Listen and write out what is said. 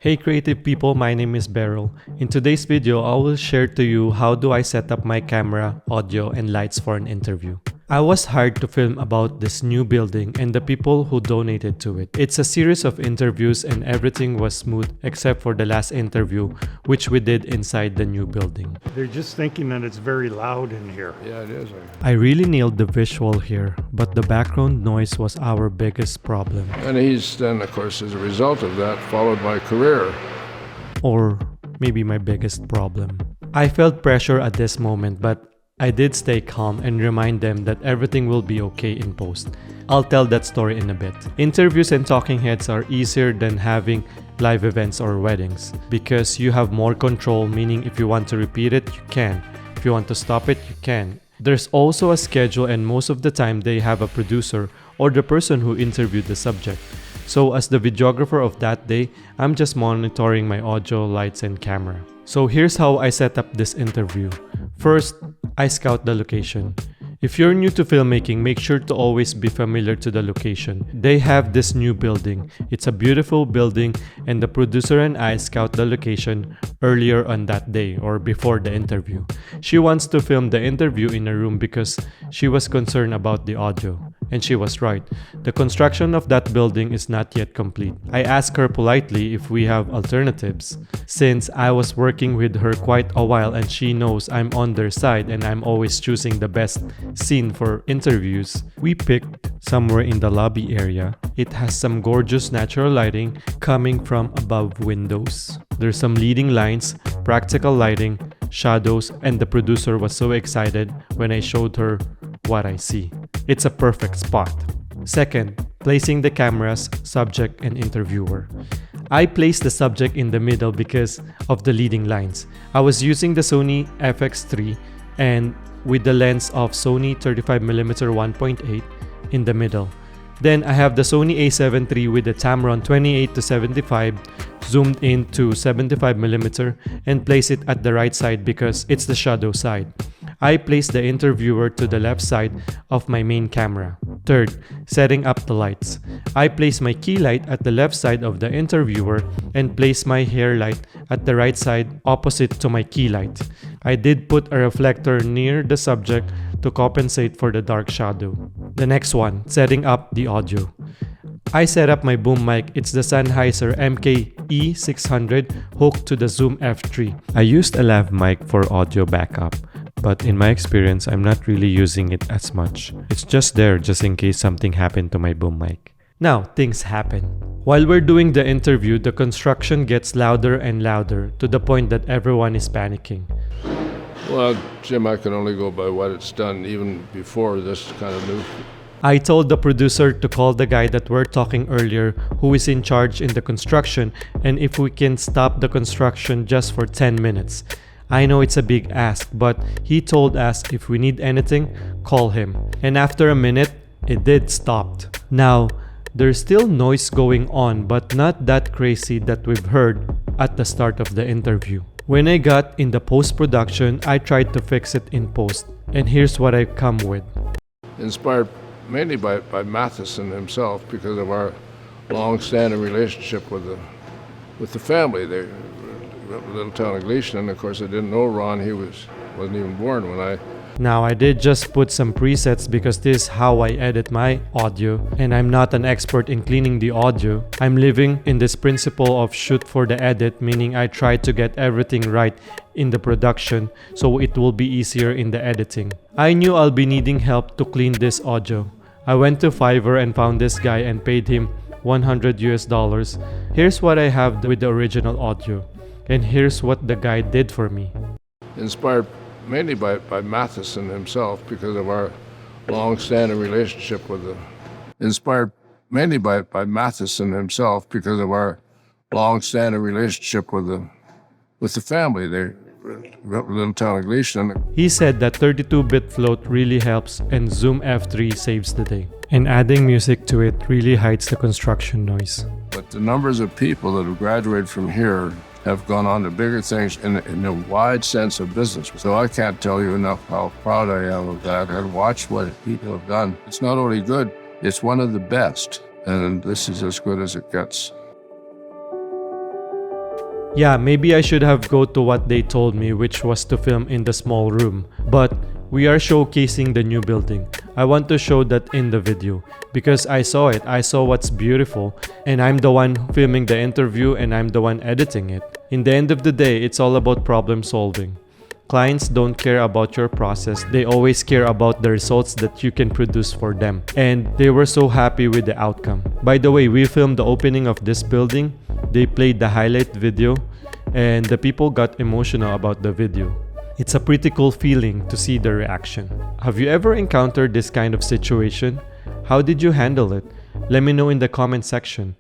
Hey creative people, my name is Beryl. In today's video, I will share to you how do I set up my camera, audio, and lights for an interview. I was hired to film about this new building and the people who donated to it. It's a series of interviews and everything was smooth except for the last interview, which we did inside the new building. They're just thinking that it's very loud in here. Yeah, it is. I really nailed the visual here, but the background noise was our biggest problem. And he's then, of course, as a result of that, followed my career. Or maybe my biggest problem. I felt pressure at this moment, but I did stay calm and remind them that everything will be okay in post. I'll tell that story in a bit. Interviews and talking heads are easier than having live events or weddings because you have more control, meaning if you want to repeat it, you can. If you want to stop it, you can. There's also a schedule and most of the time they have a producer or the person who interviewed the subject. So as the videographer of that day, I'm just monitoring my audio, lights, and camera. So here's how I set up this interview. First, I scout the location. If you're new to filmmaking, make sure to always be familiar to the location. They have this new building. It's a beautiful building and the producer and I scout the location earlier on that day or before the interview. She wants to film the interview in a room because she was concerned about the audio. And she was right. The construction of that building is not yet complete. I asked her politely if we have alternatives. Since I was working with her quite a while and she knows I'm on their side and I'm always choosing the best scene for interviews, we picked somewhere in the lobby area. It has some gorgeous natural lighting coming from above windows. There's some leading lines, practical lighting, shadows, and the producer was so excited when I showed her what I see. It's a perfect spot. Second, placing the cameras, subject, and interviewer. I placed the subject in the middle because of the leading lines. I was using the Sony FX3 and with the lens of Sony 35mm 1.8 in the middle. Then I have the Sony a7 III with the Tamron 28-75 zoomed in to 75mm and place it at the right side because it's the shadow side. I place the interviewer to the left side of my main camera. Third, setting up the lights. I place my key light at the left side of the interviewer and place my hair light at the right side opposite to my key light. I did put a reflector near the subject to compensate for the dark shadow. The next one, setting up the audio. I set up my boom mic, it's the Sennheiser MK-E600 hooked to the Zoom F3. I used a lav mic for audio backup, but in my experience, I'm not really using it as much. It's just there just in case something happened to my boom mic. Now, things happen. While we're doing the interview, the construction gets louder and louder to the point that everyone is panicking. Well, Jim, I can only go by what it's done even before this kind of new. I told the producer to call the guy that we're talking earlier who is in charge in the construction and if we can stop the construction just for 10 minutes. I know it's a big ask, but he told us if we need anything, call him. And after a minute, it did stop. Now, there's still noise going on, but not that crazy that we've heard at the start of the interview. When I got in the post-production, I tried to fix it in post. And here's what I've come with. Inspired mainly by Matheson himself because of our long-standing relationship with the family. They little town of Gleason, and of course I didn't know Ron. He wasn't even born when I. Now I did just put some presets because this is how I edit my audio and I'm not an expert in cleaning the audio. I'm living in this principle of shoot for the edit, meaning I try to get everything right in the production so it will be easier in the editing. I knew I'll be needing help to clean this audio. I went to Fiverr and found this guy and paid him $100. Here's what I have with the original audio. And here's what the guy did for me. Inspired mainly by Matheson himself because of our long-standing relationship with the. Inspired mainly by Matheson himself because of our long-standing relationship with the family. They little town of Gleason. He said that 32-bit float really helps and Zoom F3 saves the day. And adding music to it really hides the construction noise. But the numbers of people that have graduated from here have gone on to bigger things in a wide sense of business. So I can't tell you enough how proud I am of that and watch what people have done. It's not only good, it's one of the best. And this is as good as it gets. Yeah, maybe I should have go to what they told me, which was to film in the small room. But we are showcasing the new building. I want to show that in the video because I saw it. I saw what's beautiful, and I'm the one filming the interview and I'm the one editing it. In the end of the day, it's all about problem solving. Clients don't care about your process, they always care about the results that you can produce for them. And they were so happy with the outcome. By the way, we filmed the opening of this building, they played the highlight video, and the people got emotional about the video. It's a pretty cool feeling to see the reaction. Have you ever encountered this kind of situation? How did you handle it? Let me know in the comment section.